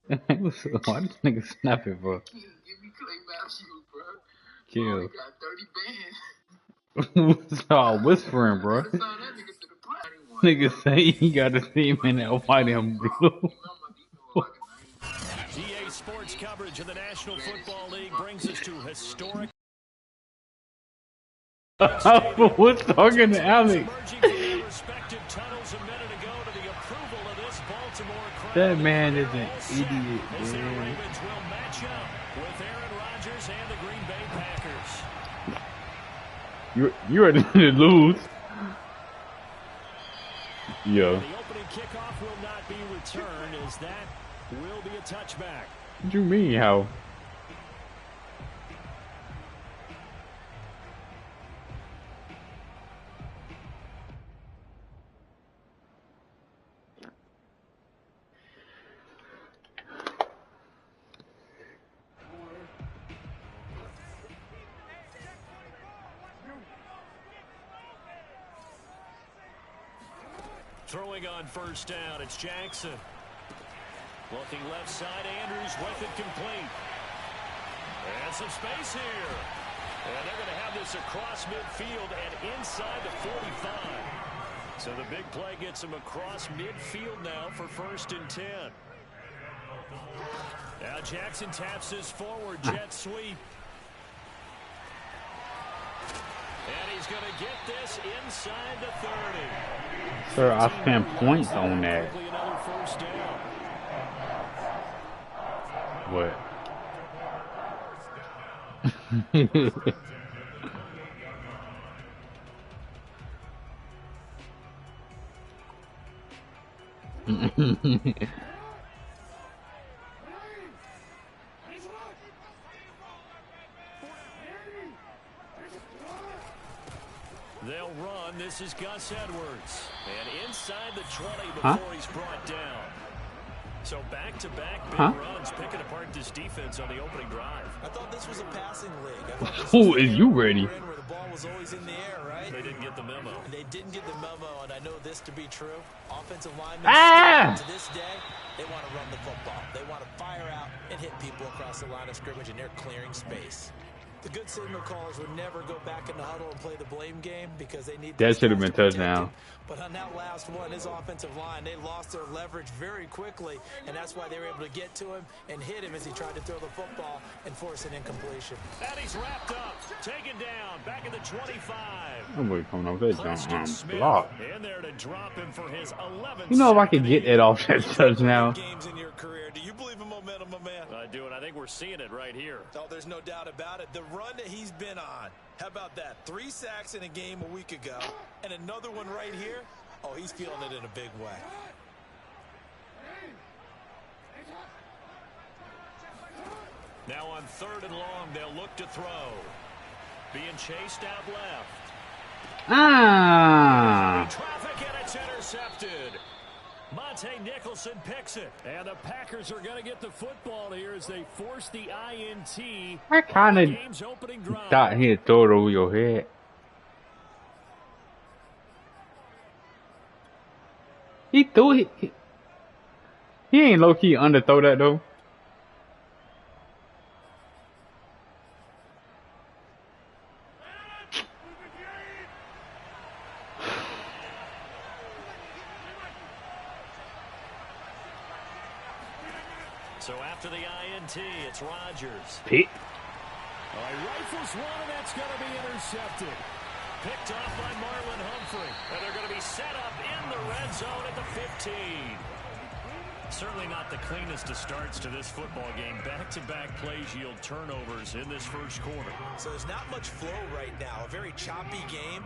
Why this nigga snapping, bro? Chill. Start whispering, bro. Nigga say he got a team in that white and blue. EA Sports coverage of the National Football League brings us to historic. What's talking to Alex? That man is an idiot, man. You ready to lose? Yeah. The opening kickoff will not be returned, as that will be a touchback. What you mean, how? Throwing on first down, it's Jackson. Looking left side, Andrews with it complete. And some space here. And they're going to have this across midfield and inside the 45. So the big play gets them across midfield now for 1st and 10. Now Jackson taps his forward jet sweep. And he's going to get this inside the 30. Sir, I spent points on that. What? They'll run. This is Gus Edwards. And inside the 20 before he's brought down. So back-to-back big runs, picking apart this defense on the opening drive. I thought this was a passing league. Who is you ready? Where the ball was always in the air, right? They didn't get the memo. They didn't get the memo, and I know this to be true. Offensive linemen to this day, they want to run the football. They want to fire out and hit people across the line of scrimmage, and they're clearing space. The good signal callers would never go back in the huddle and play the blame game because they need that should have been touchdown. But on that last one, his offensive line, they lost their leverage very quickly, and that's why they were able to get to him and hit him as he tried to throw the football and force an incompletion. And he's wrapped up, taken down, back at the 25. Nobody coming over there, block. In there to drop him for his 11th. You know, if I could get it off that touchdown. Games in your career, do you believe in momentum, my man? I do, and I think we're seeing it right here. Oh, there's no doubt about it. The run that he's been on. How about that? 3 sacks in a game a week ago, and another one right here. Oh, he's feeling it in a big way. Now on 3rd and long, they'll look to throw. Being chased out left. Traffic, and it's intercepted. Monte Nicholson picks it. And the Packers are going to get the football here as they force the INT. I kind of thought he'd throw it over your head. He threw it. He ain't low-key underthrow that, though. So after the INT, it's Rodgers. Pick. Rifles one, and that's going to be intercepted. Picked off by Marlon Humphrey. And they're going to be set up in the red zone at the 15. Certainly not the cleanest of starts to this football game. Back-to-back plays yield turnovers in this first quarter. So there's not much flow right now. A very choppy game.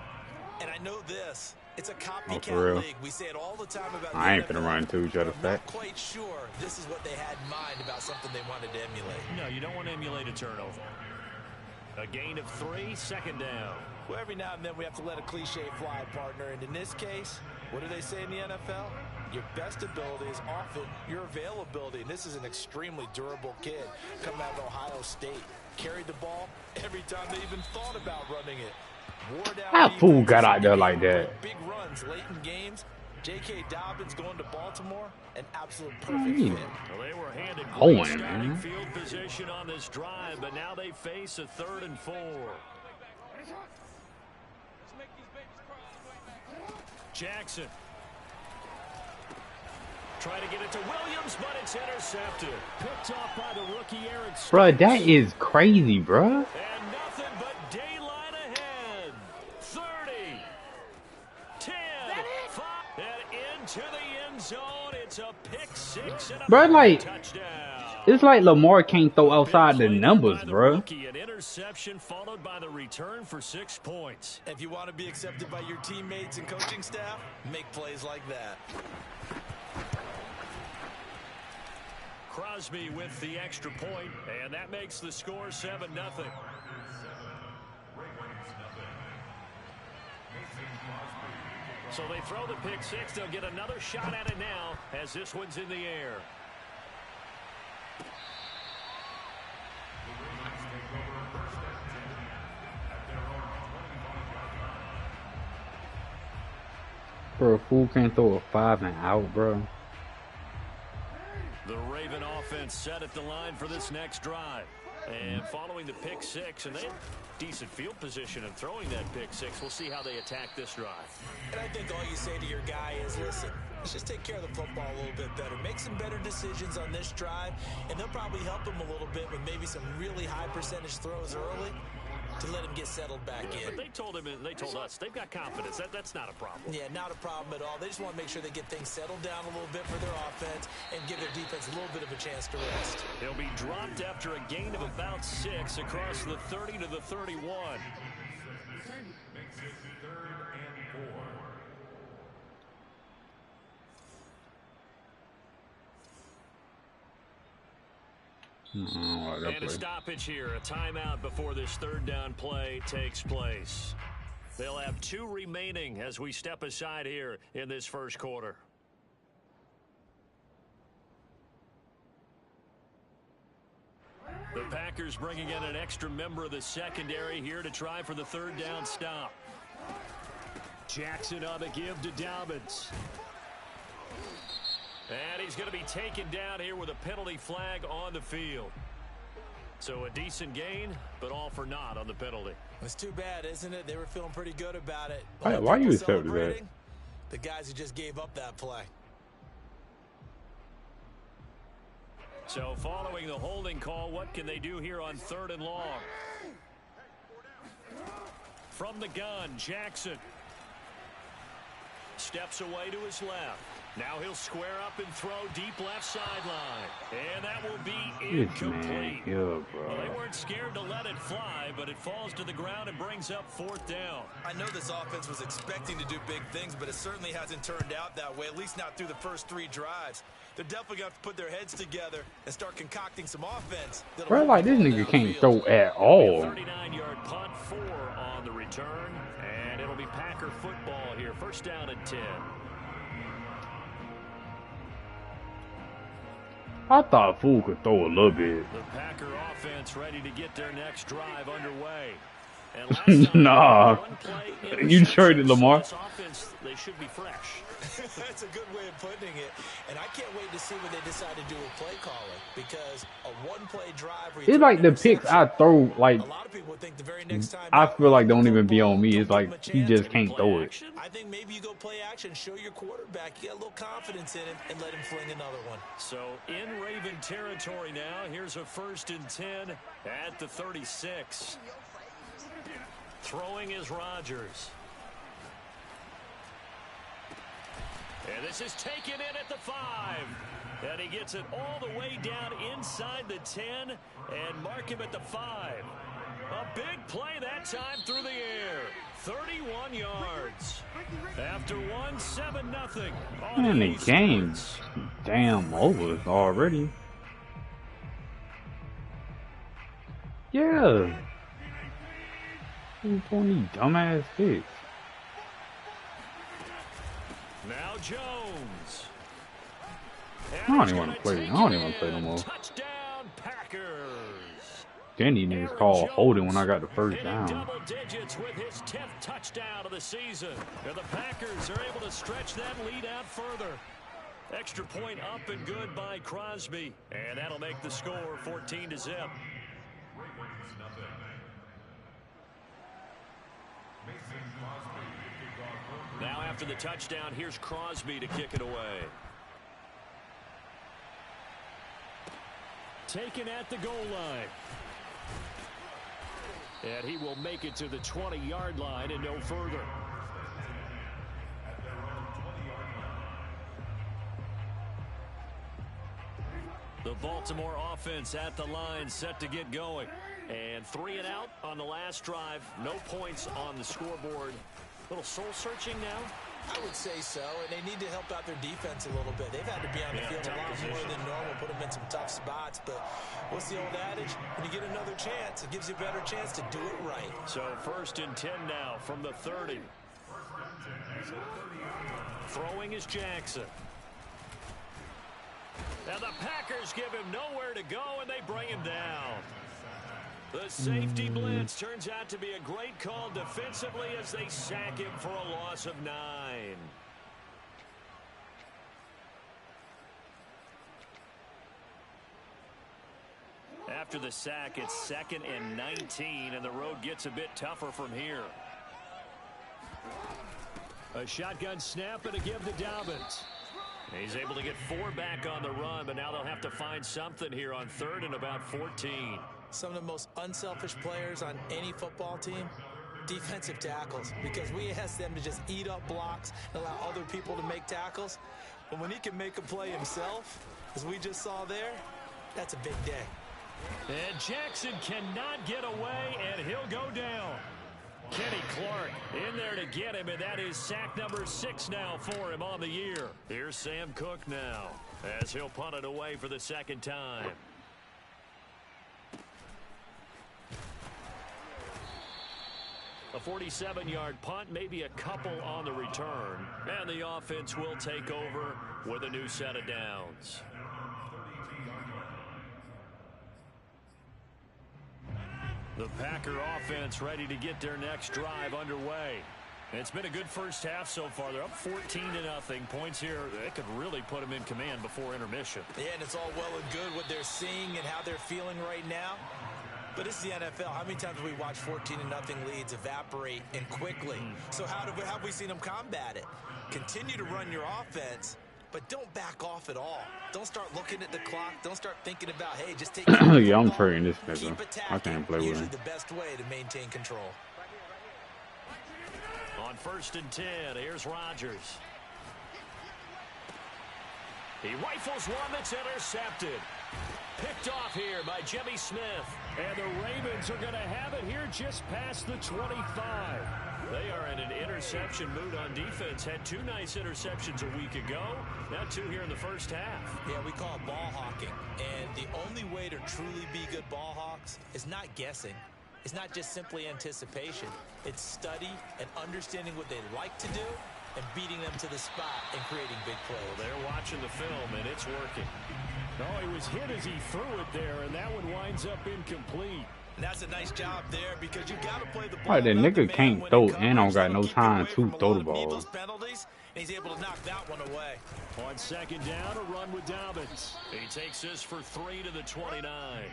And I know this. It's a copycat league. We say it all the time about I ain't gonna run to each other back. I'm not quite sure this is what they had in mind about something they wanted to emulate. No, you don't want to emulate a turnover. A gain of 3, 2nd down. Well, every now and then we have to let a cliche fly, partner. And in this case, what do they say in the NFL? Your best ability is often your availability. And this is an extremely durable kid coming out of Ohio State. Carried the ball every time they even thought about running it. That fool got out there like that. Big runs late in games, J.K. Dobbins going to Baltimore, an absolute perfect fit. Well, they were handed Hold great on, starting man. field position on this drive, but now they face a 3rd and 4. Jackson. Try to get it to Williams, but it's intercepted. Picked off by the rookie Eric Stokes. Bruh, that is crazy, bruh. And nothing but daylight ahead. 30, 10, 5, and into the end zone. It's a pick 6 and a Bruh, like, touchdown. it's like Lamar can't throw outside the numbers, bruh. Rookie, an interception followed by the return for 6 points. If you want to be accepted by your teammates and coaching staff, make plays like that. Crosby with the extra point, and that makes the score 7-0. So they throw the pick 6. They'll get another shot at it now as this one's in the air. Bro, a fool can't throw a 5 and out, bro. The Raven offense set at the line for this next drive. And following the pick 6, and they have decent field position of throwing that pick 6. We'll see how they attack this drive. And I think all you say to your guy is, listen, let's just take care of the football a little bit better. Make some better decisions on this drive, and they'll probably help him a little bit with maybe some really high percentage throws early to let him get settled back in. But they told him, and they told us, they've got confidence. That's not a problem. Yeah, not a problem at all. They just want to make sure they get things settled down a little bit for their offense and give their defense a little bit of a chance to rest. He'll be dropped after a gain of about 6 across the 30 to the 31. Makes it 3rd and 4. And a stoppage here, a timeout before this 3rd down play takes place. They'll have 2 remaining as we step aside here in this first quarter. The Packers bringing in an extra member of the secondary here to try for the 3rd down stop. Jackson on the give to Dobbins. And he's going to be taken down here with a penalty flag on the field. So a decent gain, but all for naught on the penalty. It's too bad, isn't it? They were feeling pretty good about it. Why you accepted that? The guys who just gave up that play. So following the holding call, what can they do here on 3rd and long? From the gun, Jackson steps away to his left. Now he'll square up and throw deep left sideline. And that will be incomplete. Bro. Well, they weren't scared to let it fly, but it falls to the ground and brings up 4th down. I know this offense was expecting to do big things, but it certainly hasn't turned out that way, at least not through the first 3 drives. They're definitely going to have to put their heads together and start concocting some offense. Bro, like, this nigga can't throw at all. 39-yard punt, 4 on the return, and it'll be Packer football here. 1st down and 10. I thought fool could throw a little bit. The Packer offense ready to get their next drive underway. And last time, Nah. You traded Lamar. This offense, they should be fresh. That's a good way of putting it. And I can't wait to see what they decide to do with play calling, because a one-play drive where you It's like the picks I throw, like, a lot of people think the very next time I feel like don't even be on me. It's like he just can't throw it. I think maybe you go play action, show your quarterback you got a little confidence in him, and let him fling another one. So in Raven territory now, here's a 1st and 10 at the 36. Throwing is Rodgers. And this is taken in at the 5. And he gets it all the way down inside the 10 and mark him at the 5. A big play that time through the air. 31 yards. After 1, 7-0. Man, the game's damn over already. Yeah. Who's on these dumbass picks? Now Jones. I don't even want to play. I don't even want to play no more. Touchdown Packers. Then these niggas call holding when I got the 1st down. Double digits Lawrence with his 10th touchdown of the season. And the Packers are able to stretch that lead out further. Extra point up and good by Crosby. And that'll make the score 14-0. Now after the touchdown, here's Crosby to kick it away. Taken at the goal line. And he will make it to the 20-yard line and no further. The Baltimore offense at the line set to get going. And 3 and out on the last drive. No points on the scoreboard. A little soul-searching now? I would say so, and they need to help out their defense a little bit. They've had to be on the field a lot more than normal, put them in some tough spots. But what's the old adage? When you get another chance, it gives you a better chance to do it right. So 1st and 10 now from the 30. Throwing is Jackson. Now the Packers give him nowhere to go, and they bring him down. The safety blitz turns out to be a great call defensively as they sack him for a loss of 9. After the sack, it's 2nd and 19, and the road gets a bit tougher from here. A shotgun snap and a give to Dobbins. He's able to get 4 back on the run, but now they'll have to find something here on 3rd and about 14. Some of the most unselfish players on any football team, defensive tackles, because we ask them to just eat up blocks and allow other people to make tackles. But when he can make a play himself, as we just saw there, that's a big day. And Jackson cannot get away, and he'll go down. Kenny Clark in there to get him, and that is sack number 6 now for him on the year. Here's Sam Cook now as he'll punt it away for the 2nd time. A 47-yard punt, maybe a couple on the return. And the offense will take over with a new set of downs. The Packer offense ready to get their next drive underway. It's been a good first half so far. They're up 14-0. Points here, they could really put them in command before intermission. Yeah, and it's all well and good what they're seeing and how they're feeling right now. But this is the NFL. How many times have we watched 14-0 leads evaporate and quickly? So how have we seen them combat it? Continue to run your offense, but don't back off at all. Don't start looking at the clock. Don't start thinking about, hey, just take yeah, I'm trading this nigga. I can't play with usually him. the best way to maintain control. On 1st and 10, here's Rodgers. He rifles one that's intercepted. Picked off here by Jimmy Smith. And the Ravens are going to have it here just past the 25. They are in an interception mood on defense. Had 2 nice interceptions a week ago. Now 2 here in the first half. Yeah, we call it ball hawking. And the only way to truly be good ball hawks is not guessing. It's not just simply anticipation. It's study and understanding what they like to do and beating them to the spot and creating big plays. Well, they're watching the film, and it's working. Oh, he was hit as he threw it there, and that one winds up incomplete. And that's a nice job there because you got to play the ball. Right, that nigga can't throw and don't got no time to throw the ball. Penalties, and he's able to knock that one away. On 2nd down, a run with Dobbins. He takes this for 3 to the 29.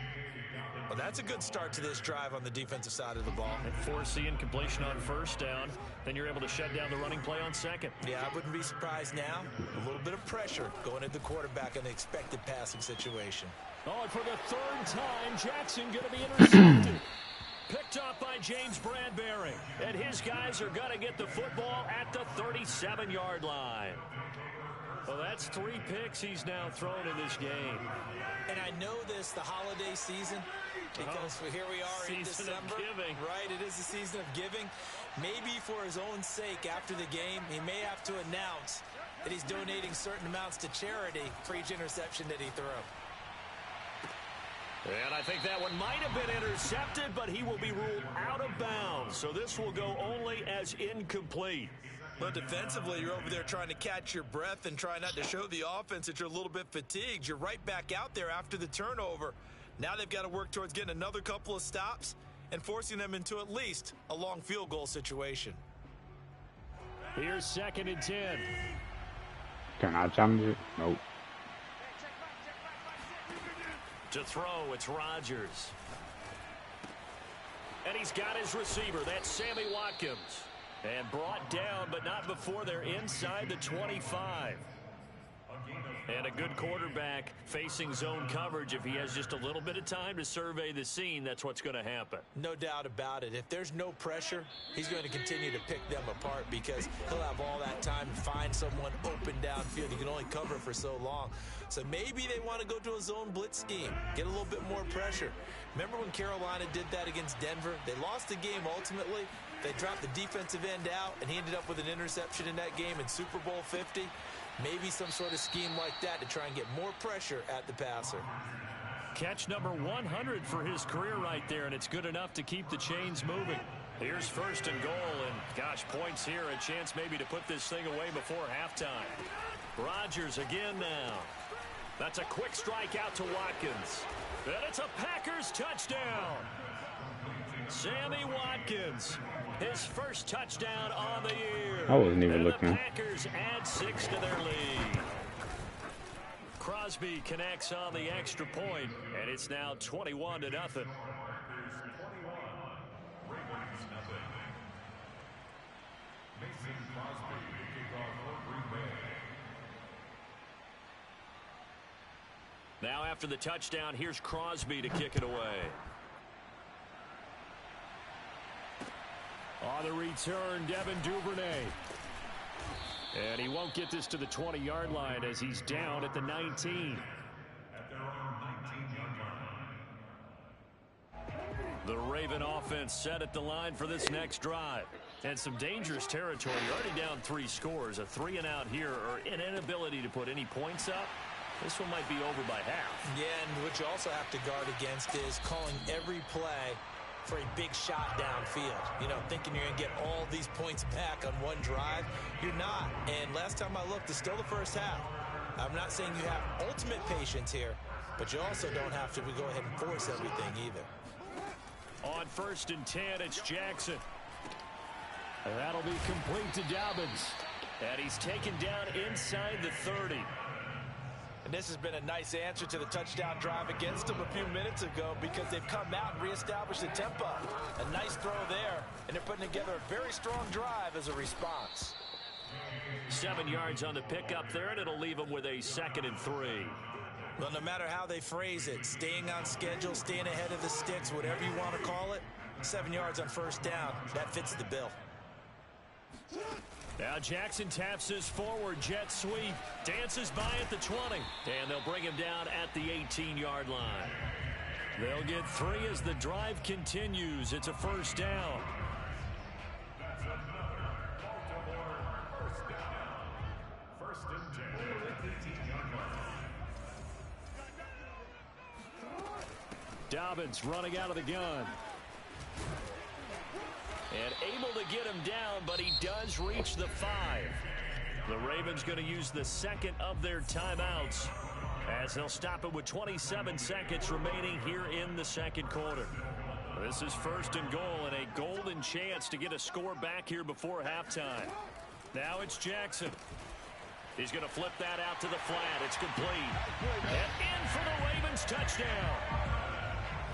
Well, that's a good start to this drive on the defensive side of the ball. And force the incompletion on 1st down. Then you're able to shut down the running play on 2nd. Yeah, I wouldn't be surprised now. A little bit of pressure going at the quarterback in the expected passing situation. Oh, and for the 3rd time, Jackson going to be intercepted. Picked up by James Bradbury. And his guys are going to get the football at the 37-yard line. Well, that's 3 picks he's now thrown in this game. And I know this, the holiday season, because here we are in December. Right, it is the season of giving. Maybe for his own sake after the game, he may have to announce that he's donating certain amounts to charity for each interception that he threw. And I think that one might have been intercepted, but he will be ruled out of bounds. So this will go only as incomplete. But defensively, you're over there trying to catch your breath and try not to show the offense that you're a little bit fatigued. You're right back out there after the turnover. Now they've got to work towards getting another couple of stops and forcing them into at least a long field goal situation. Here's 2nd and 10. Can I challenge it? Nope. To throw, it's Rodgers. And he's got his receiver. That's Sammy Watkins. And brought down, but not before they're inside the 25. And a good quarterback facing zone coverage. If he has just a little bit of time to survey the scene, that's what's going to happen. No doubt about it. If there's no pressure, he's going to continue to pick them apart because he'll have all that time to find someone open downfield. He can only cover for so long. So maybe they want to go to a zone blitz scheme, get a little bit more pressure. Remember when Carolina did that against Denver? They lost the game ultimately. They dropped the defensive end out, and he ended up with an interception in that game in Super Bowl 50. Maybe some sort of scheme like that to try and get more pressure at the passer. Catch number 100 for his career right there, and it's good enough to keep the chains moving. Here's 1st and goal, and gosh, points here, a chance maybe to put this thing away before halftime. Rodgers again now. That's a quick strike out to Watkins. And it's a Packers touchdown. Sammy Watkins, his first touchdown on the year. I wasn't even and looking. The Packers add 6 to their lead. Crosby connects on the extra point, and it's now 21-0. Now after the touchdown, here's Crosby to kick it away. On the return, Devin Duvernay. And he won't get this to the 20-yard line as he's down at the 19. The Raven offense set at the line for this next drive. And some dangerous territory. Already down 3 scores. A 3-and-out here, or an inability to put any points up. This one might be over by half. Yeah, and what you also have to guard against is calling every play for a big shot downfield. You know, thinking you're going to get all these points back on one drive. You're not. And last time I looked, it's still the first half. I'm not saying you have ultimate patience here, but you also don't have to go ahead and force everything either. On 1st and 10, it's Jackson. And that'll be complete to Dobbins. And he's taken down inside the 30. And this has been a nice answer to the touchdown drive against them a few minutes ago because they've come out and reestablished the tempo. A nice throw there, and they're putting together a very strong drive as a response. 7 yards on the pickup there, and it'll leave them with a 2nd and 3. Well, no matter how they phrase it, staying on schedule, staying ahead of the sticks, whatever you want to call it, 7 yards on 1st down, that fits the bill. Now Jackson taps his forward jet sweep, dances by at the 20, and they'll bring him down at the 18-yard line. They'll get 3 as the drive continues. It's a 1st down. Dobbins running out of the gun. And able to get him down, but he does reach the 5. The Ravens going to use the 2nd of their timeouts as they'll stop it with 27 seconds remaining here in the 2nd quarter. This is 1st and goal and a golden chance to get a score back here before halftime. Now it's Jackson. He's going to flip that out to the flat. It's complete. And in for the Ravens touchdown.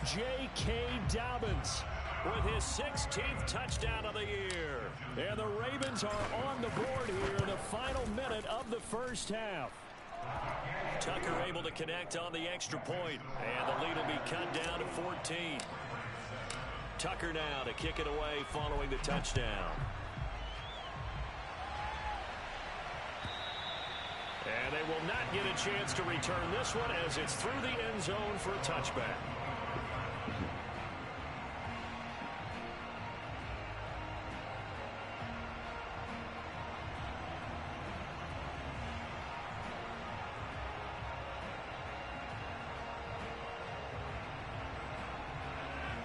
J.K. Dobbins with his 16th touchdown of the year. And the Ravens are on the board here in the final minute of the 1st half. Tucker able to connect on the extra point, and the lead will be cut down to 14. Tucker now to kick it away following the touchdown. And they will not get a chance to return this one as it's through the end zone for a touchback.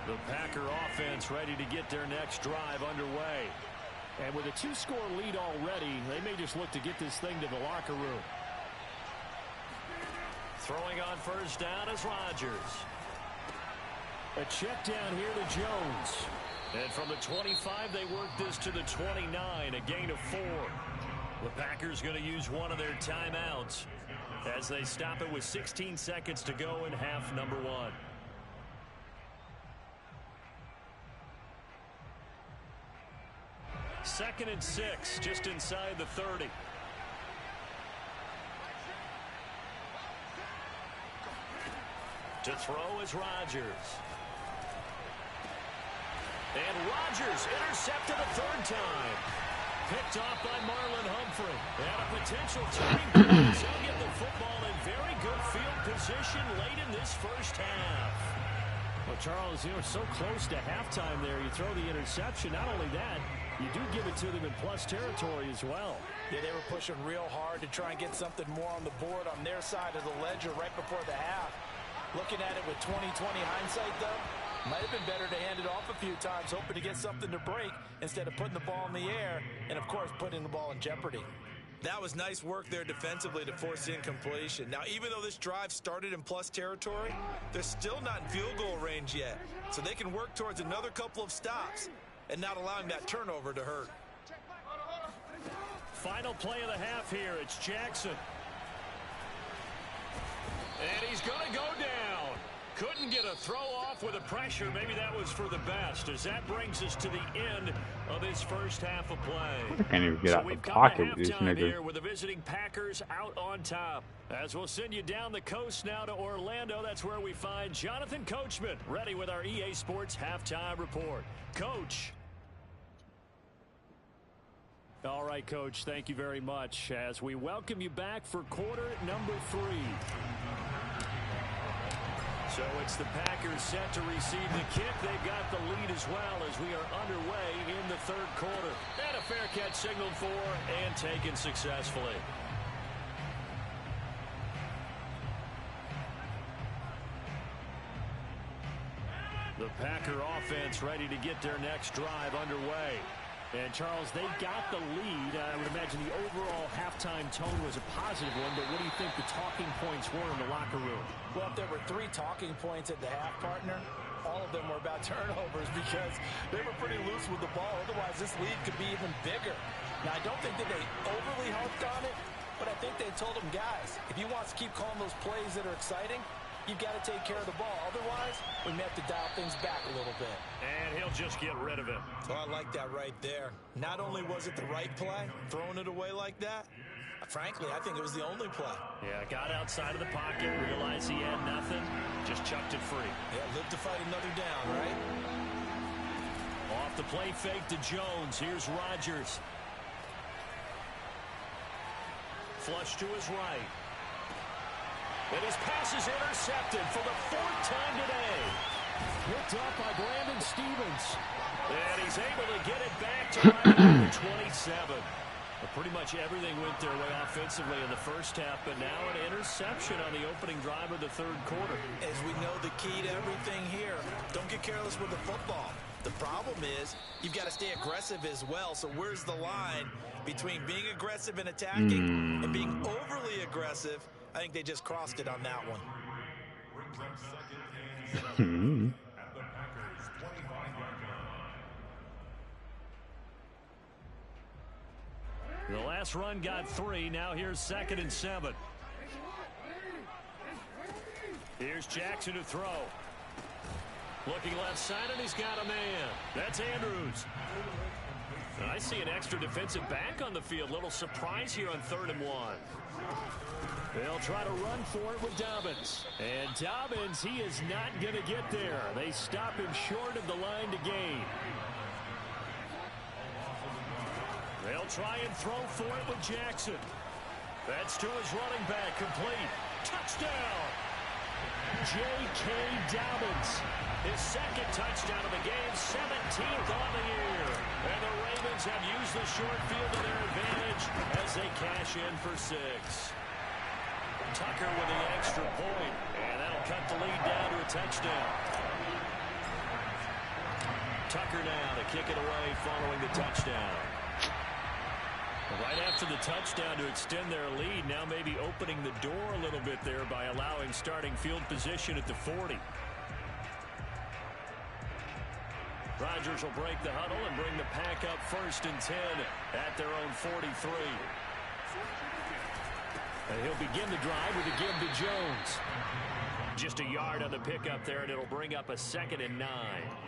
The Packer offense ready to get their next drive underway. And with a 2-score lead already, they may just look to get this thing to the locker room. Throwing on 1st down is Rodgers. A check down here to Jones. And from the 25, they work this to the 29, a gain of 4. The Packers going to use one of their timeouts as they stop it with 16 seconds to go in half number 1. Second and 6, just inside the 30. To throw is Rodgers. And Rodgers intercepted a third time. Picked off by Marlon Humphrey. And a potential turning point. He'll get the football in very good field position late in this first half. Well, Charles, you know, so close to halftime there. You throw the interception. Not only that, you do give it to them in plus territory as well. Yeah, they were pushing real hard to try and get something more on the board on their side of the ledger right before the half. Looking at it with 20/20 hindsight, though, might have been better to hand it off a few times, hoping to get something to break instead of putting the ball in the air and, of course, putting the ball in jeopardy. That was nice work there defensively to force the incompletion. Now, even though this drive started in plus territory, they're still not in field goal range yet, so they can work towards another couple of stops and not allowing that turnover to hurt. Final play of the half here. It's Jackson. And he's going to go down. Couldn't get a throw off with the pressure. Maybe that was for the best, as that brings us to the end of his first half of play. I can't even get So out the we've come pocket to with this halftime nigga. here with the visiting Packers out on top. As we'll send you down the coast now to Orlando, that's where we find Jonathan Coachman, ready with our EA Sports halftime report. Coach. All right, Coach, thank you very much as we welcome you back for quarter number 3. So it's the Packers set to receive the kick. They've got the lead as well as we are underway in the third quarter. And a fair catch signaled for and taken successfully. The Packer offense ready to get their next drive underway. And, Charles, they got the lead. I would imagine the overall halftime tone was a positive one, but what do you think the talking points were in the locker room? Well, if there were 3 talking points at the half, partner, all of them were about turnovers because they were pretty loose with the ball. Otherwise, this lead could be even bigger. Now, I don't think that they overly harped on it, but I think they told them, guys, if you want to keep calling those plays that are exciting, you've got to take care of the ball. Otherwise, we may have to dial things back a little bit. And he'll just get rid of it. Oh, I like that right there. Not only was it the right play, throwing it away like that, frankly, I think it was the only play. Yeah, got outside of the pocket, realized he had nothing, just chucked it free. Yeah, live to fight another down, right? Off the play fake to Jones. Here's Rodgers. Flush to his right. And his pass is intercepted for the 4th time today. Picked up by Brandon Stevens. And he's able to get it back to right number 27. But pretty much everything went their way offensively in the first half, but now an interception on the opening drive of the third quarter. As we know, the key to everything here, don't get careless with the football. The problem is you've got to stay aggressive as well. So where's the line between being aggressive and attacking and being overly aggressive? I think they just crossed it on that one. Brings up second and 7 at the Packers' 25-yard line. The last run got 3. Now here's 2nd and 7. Here's Jackson to throw. Looking left side, and he's got a man. That's Andrews. And I see an extra defensive back on the field. Little surprise here on 3rd and 1. They'll try to run for it with Dobbins. And Dobbins, he is not going to get there. They stop him short of the line to gain. They'll try and throw for it with Jackson. That's to his running back, complete. Touchdown! J.K. Dobbins. His 2nd touchdown of the game, 17th on the year. And the Ravens have used the short field to their advantage as they cash in for 6. Tucker with the extra point, and that'll cut the lead down to a touchdown. Tucker now to kick it away following the touchdown. Right after the touchdown to extend their lead, now maybe opening the door a little bit there by allowing starting field position at the 40. Rodgers will break the huddle and bring the Pack up 1st and 10 at their own 43. And he'll begin the drive with a give to Jones. Just a yard on the pickup there, and it'll bring up a 2nd and 9.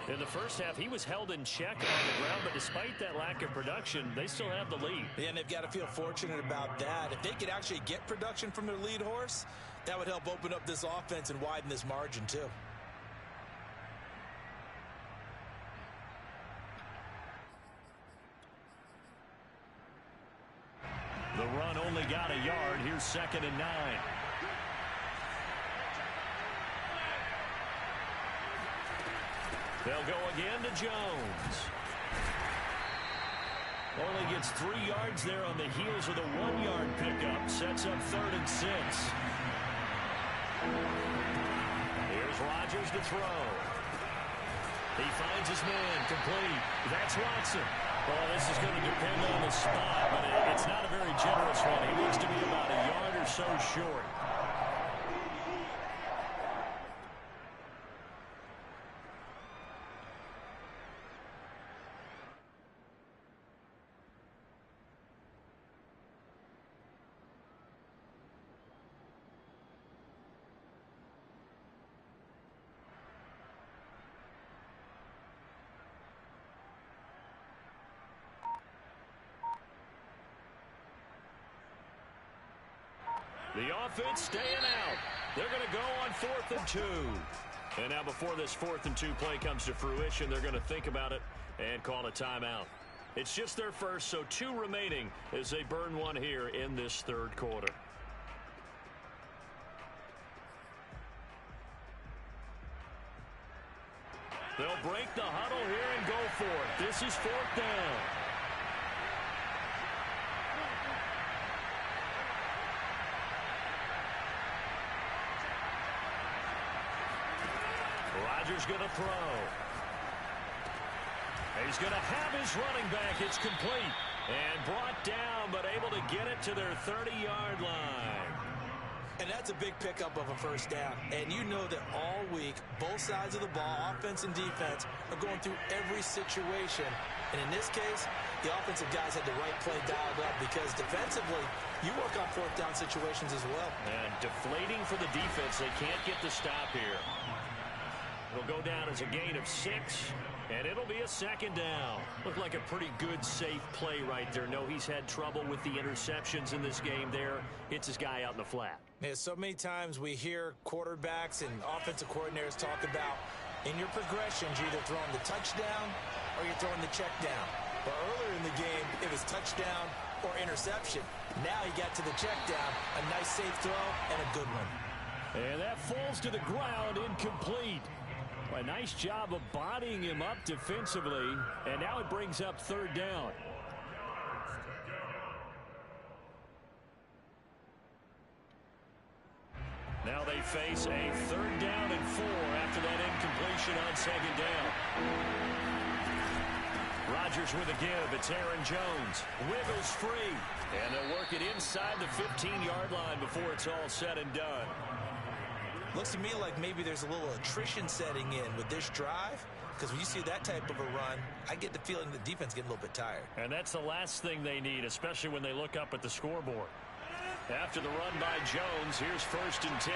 In the first half, he was held in check on the ground, but despite that lack of production, they still have the lead. Yeah, and they've got to feel fortunate about that. If they could actually get production from their lead horse, that would help open up this offense and widen this margin too. The run only got a yard. Here's 2nd and 9. They'll go again to Jones. Only gets 3 yards there on the heels of the 1-yard pickup. Sets up 3rd and 6. Here's Rodgers to throw. He finds his man, complete. That's Watson. Well, this is going to depend on the spot, but it's not a very generous one. He looks to be about a yard or so short. The offense staying out. They're going to go on 4th and 2. And now before this 4th and 2 play comes to fruition, they're going to think about it and call a timeout. It's just their first, so 2 remaining as they burn one here in this 3rd quarter. They'll break the huddle here and go for it. This is 4th down. Rodgers going to throw. He's going to have his running back. It's complete and brought down, but able to get it to their 30-yard line. And that's a big pickup of a 1st down. And you know that all week, both sides of the ball, offense and defense, are going through every situation. And in this case, the offensive guys had the right play dialed up because defensively, you work on 4th down situations as well. And deflating for the defense. They can't get the stop here. It'll go down as a gain of 6, and it'll be a 2nd down. Looked like a pretty good, safe play right there. No, he's had trouble with the interceptions in this game there. Hits his guy out in the flat. Yeah, so many times we hear quarterbacks and offensive coordinators talk about in your progressions, you're either throwing the touchdown or you're throwing the check down. But earlier in the game, it was touchdown or interception. Now he got to the check down, a nice safe throw, and a good one. And that falls to the ground, incomplete. A nice job of bodying him up defensively, and now it brings up 3rd down. Now they face a 3rd down and 4 after that incompletion on 2nd down. Rodgers with a give. It's Aaron Jones. Wiggles free. And they'll work it inside the 15-yard line before it's all said and done. Looks to me like maybe there's a little attrition setting in with this drive, because when you see that type of a run, I get the feeling the defense getting a little bit tired. And that's the last thing they need, especially when they look up at the scoreboard. After the run by Jones, here's 1st and 10.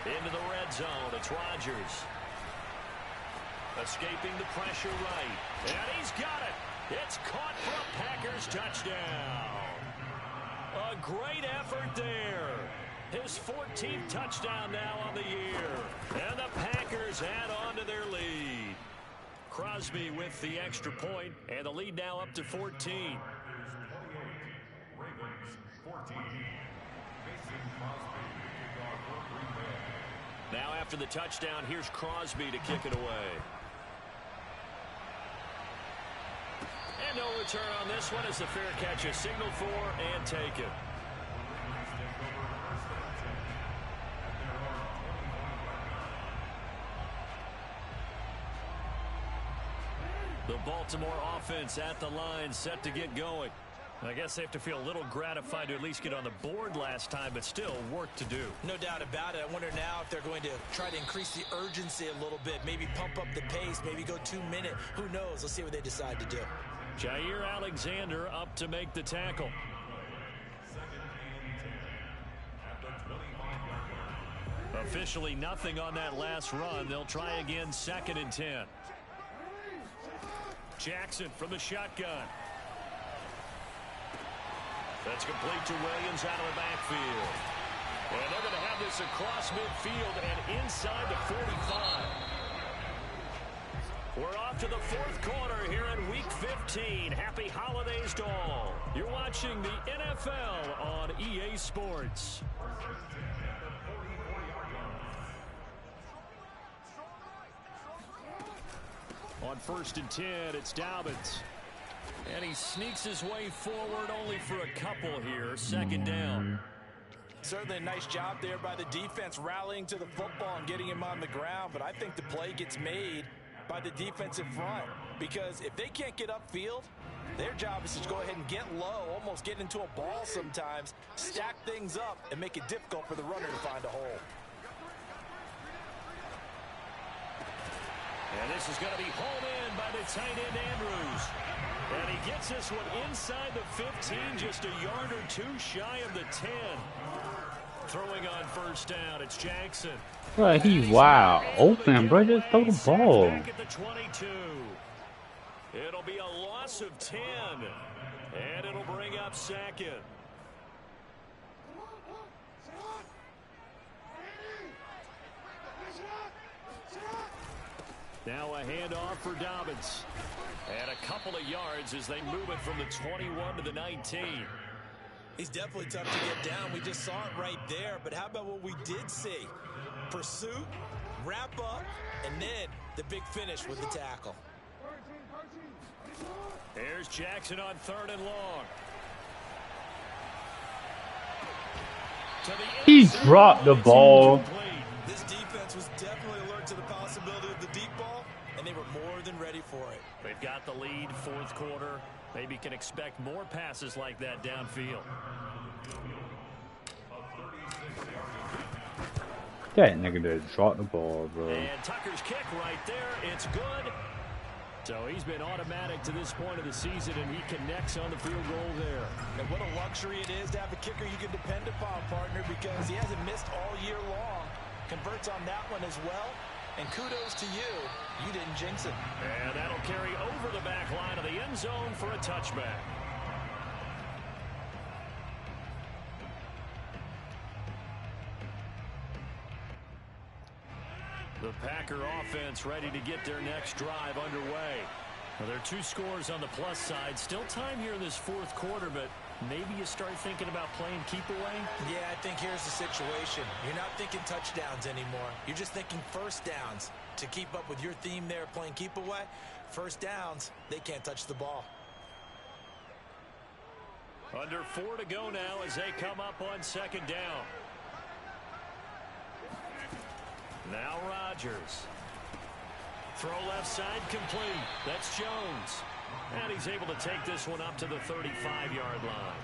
Into the red zone, it's Rodgers. Escaping the pressure right. And he's got it. It's caught for a Packers touchdown. A great effort there. His 14th touchdown now on the year. And the Packers add on to their lead. Crosby with the extra point, and the lead now up to 14. Ravens 14. Mason Crosby, kickoff for Green Bay. Now after the touchdown, here's Crosby to kick it away. And no return on this one as the fair catch is signaled for and taken. The Baltimore offense at the line, set to get going. I guess they have to feel a little gratified to at least get on the board last time, but still work to do. No doubt about it. I wonder now if they're going to try to increase the urgency a little bit, maybe pump up the pace, maybe go 2 minute. Who knows? Let's see what they decide to do. Jair Alexander up to make the tackle. Officially nothing on that last run. They'll try again, 2nd and 10. Jackson from the shotgun. That's complete to Williams out of the backfield. And they're going to have this across midfield and inside the 45. We're off to the 4th quarter here in Week 15. Happy holidays to all. You're watching the NFL on EA Sports. On 1st and 10, it's Dobbins. And he sneaks his way forward only for a couple here. 2nd down. Certainly a nice job there by the defense rallying to the football and getting him on the ground. But I think the play gets made by the defensive front. Because if they can't get upfield, their job is to go ahead and get low, almost get into a ball sometimes, stack things up, and make it difficult for the runner to find a hole. And this is going to be hauled in by the tight end Andrews. And he gets this one inside the 15, just a yard or 2 shy of the 10. Throwing on 1st down, it's Jackson. Bro, he wide open, bro. Just throw the ball. Back at the 22. It'll be a loss of 10. And it'll bring up 2nd. Now a handoff for Dobbins. And a couple of yards as they move it from the 21 to the 19. He's definitely tough to get down. We just saw it right there. But how about what we did see? Pursuit, wrap up, and then the big finish with the tackle. Here's Jackson on 3rd and long. He dropped the ball. This defense was definitely alert to the possibility of the deep ball, and they were more than ready for it. They've got the lead, 4th quarter. Maybe can expect more passes like that downfield. That nigga just dropped the ball, bro. And Tucker's kick right there. It's good. So he's been automatic to this point of the season, and he connects on the field goal there. And what a luxury it is to have a kicker you can depend upon, partner, because he hasn't missed all year long. Converts on that one as well. And kudos to you. You didn't jinx it. And that'll carry over the back line of the end zone for a touchback. The Packer offense ready to get their next drive underway. Well, there are 2 scores on the plus side. Still time here in this 4th quarter, but maybe you start thinking about playing keep away? Yeah, I think here's the situation. You're not thinking touchdowns anymore. You're just thinking 1st downs. To keep up with your theme there, playing keep away, 1st downs, they can't touch the ball. Under 4 to go now as they come up on 2nd down. Now Rodgers. Throw left side complete. That's Jones. And he's able to take this one up to the 35-yard line.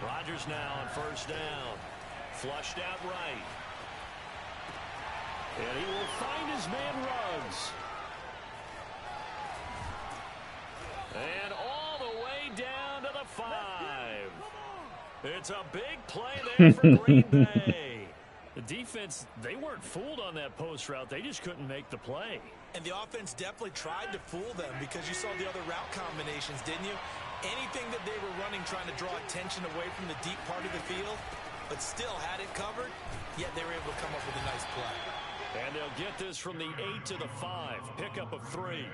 Rodgers now on 1st down. Flushed out right. And he will find his man Ruggs. And all the way down to the 5. It's a big play there for Green Bay. The defense, they weren't fooled on that post route. They just couldn't make the play. And the offense definitely tried to fool them because you saw the other route combinations, didn't you? Anything that they were running trying to draw attention away from the deep part of the field, but still had it covered, yet they were able to come up with a nice play. And they'll get this from the 8 to the 5. Pickup of 3.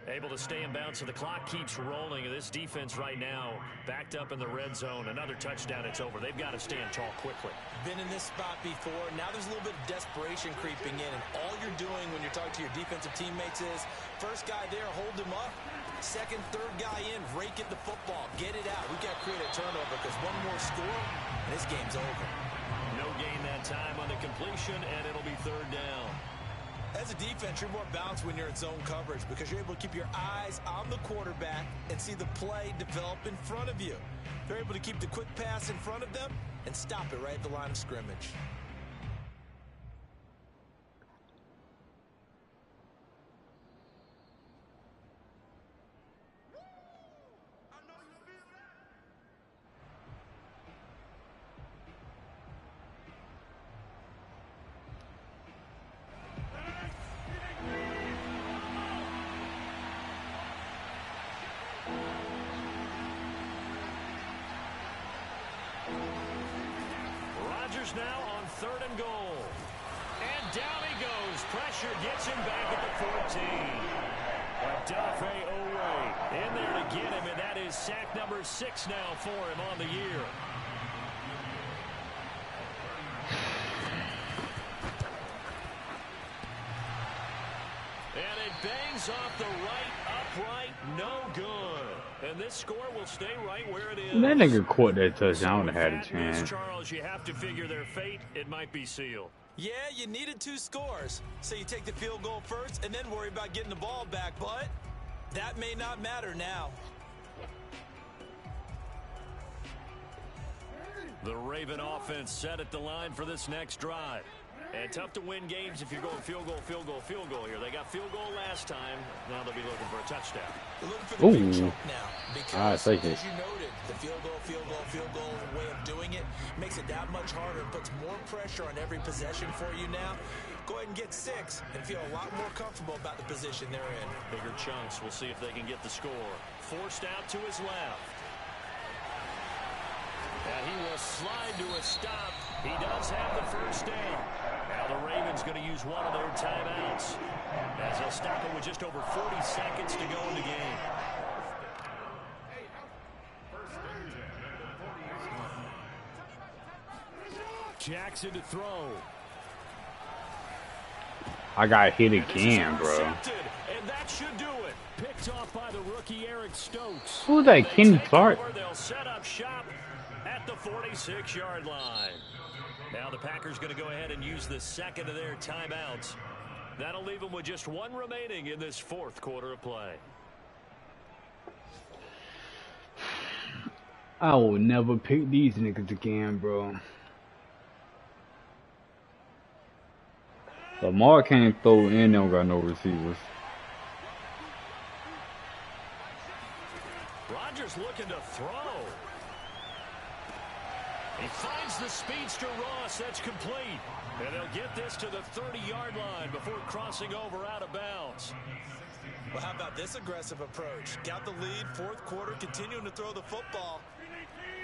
Able to stay in bounds, so the clock keeps rolling. This defense right now backed up in the red zone. Another touchdown, it's over. They've got to stand tall quickly. Been in this spot before. Now there's a little bit of desperation creeping in, and all you're doing when you're talking to your defensive teammates is, first guy there, hold him up. Second, third guy in, rake at the football. Get it out. We've got to create a turnover because one more score, and this game's over. No gain that time on the completion, and it'll be 3rd down. As a defense, you're more balanced when you're in zone coverage because you're able to keep your eyes on the quarterback and see the play develop in front of you. They're able to keep the quick pass in front of them and stop it right at the line of scrimmage. Now on 3rd and goal. And down he goes. Pressure gets him back at the 14. Odafe Oweh in there to get him, and that is sack number 6 now for him on the year. And it bangs off the right upright. No good. And this score will stay right where it is. That nigga caught that touchdown and had a chance. Charles, you have to figure their fate. It might be sealed. Yeah, you needed 2 scores. So you take the field goal first and then worry about getting the ball back. But that may not matter now. The Raven offense set at the line for this next drive. And tough to win games if you're going field goal, field goal, field goal here. They got field goal last time. Now they'll be looking for a touchdown. They're looking for the big chunk now. Because, as you noted, the field goal way of doing it makes it that much harder and puts more pressure on every possession for you now. Go ahead and get 6 and feel a lot more comfortable about the position they're in. Bigger chunks. We'll see if they can get the score. Forced out to his left. And he will slide to a stop. He does have the first down. Now the Ravens going to use one of their timeouts as they'll stop it with just over 40 seconds to go in the game. Jackson to throw. I got hit again, bro. And that should do it. Picked off by the rookie Eric Stokes. Who's that, Kenny Clark? They'll set up shop at the 46-yard line. Now the Packers going to go ahead and use the second of their timeouts. That'll leave them with just 1 remaining in this 4th quarter of play. I will never pick these niggas again, bro. Lamar can't throw and they don't got no receivers. Rodgers looking to throw. He finds the speedster Ross. That's complete. And they'll get this to the 30-yard line before crossing over out of bounds. Well, how about this aggressive approach? Got the lead, 4th quarter, continuing to throw the football.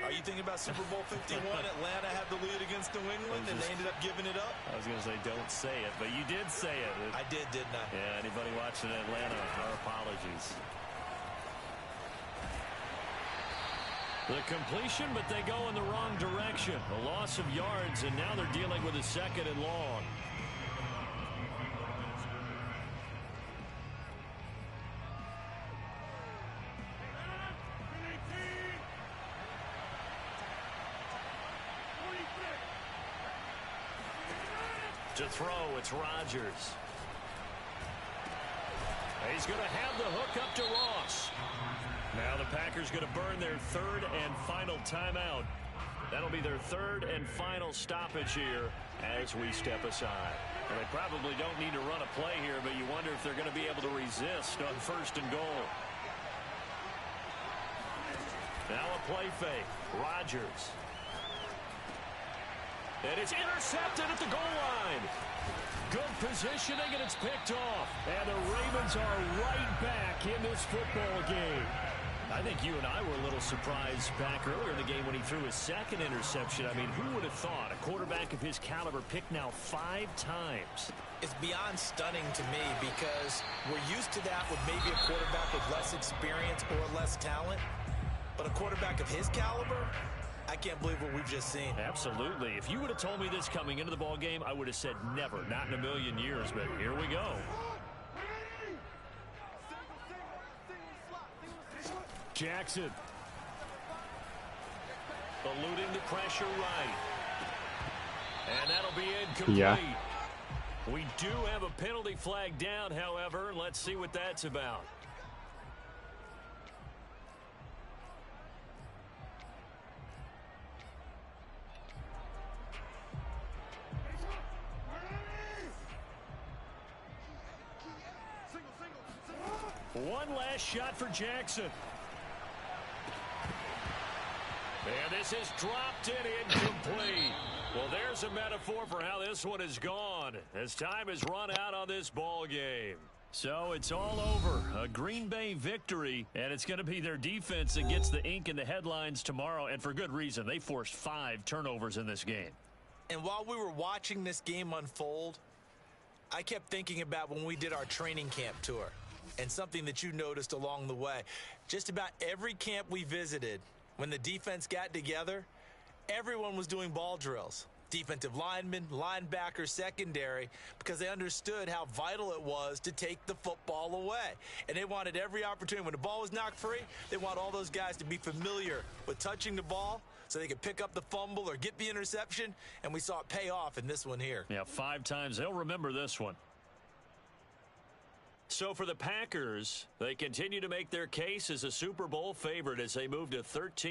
Are you thinking about Super Bowl 51? Atlanta had the lead against New England, and they ended up giving it up? I was going to say, don't say it, but you did say it. I did, didn't I? Yeah, anybody watching Atlanta, our apologies. The completion, but they go in the wrong direction. A loss of yards, and now they're dealing with a 2nd and long. To throw, it's Rodgers. He's going to have the hook up to Ross. Now the Packers going to burn their 3rd and final timeout. That'll be their 3rd and final stoppage here as we step aside. And they probably don't need to run a play here, but you wonder if they're going to be able to resist on 1st and goal. Now a play fake. Rodgers. And it's intercepted at the goal line. Good positioning, and it's picked off. And the Ravens are right back in this football game. I think you and I were a little surprised back earlier in the game when he threw his 2nd interception. I mean, who would have thought a quarterback of his caliber picked now 5 times? It's beyond stunning to me because we're used to that with maybe a quarterback with less experience or less talent. But a quarterback of his caliber, I can't believe what we've just seen. Absolutely. If you would have told me this coming into the ball game, I would have said never, not in a million years. But here we go. Jackson. Eluding the pressure right. And that'll be incomplete. Yeah. We do have a penalty flag down, however. Let's see what that's about. One last shot for Jackson. And this is dropped in incomplete. Well, there's a metaphor for how this one is gone as time has run out on this ball game. So it's all over. A Green Bay victory, and it's going to be their defense that gets the ink in the headlines tomorrow, and for good reason. They forced 5 turnovers in this game. And while we were watching this game unfold, I kept thinking about when we did our training camp tour and something that you noticed along the way. Just about every camp we visited, when the defense got together, everyone was doing ball drills. Defensive linemen, linebackers, secondary, because they understood how vital it was to take the football away. And they wanted every opportunity. When the ball was knocked free, they want all those guys to be familiar with touching the ball so they could pick up the fumble or get the interception, and we saw it pay off in this one here. Yeah, 5 times. They'll remember this one. So for the Packers, they continue to make their case as a Super Bowl favorite as they move to 13.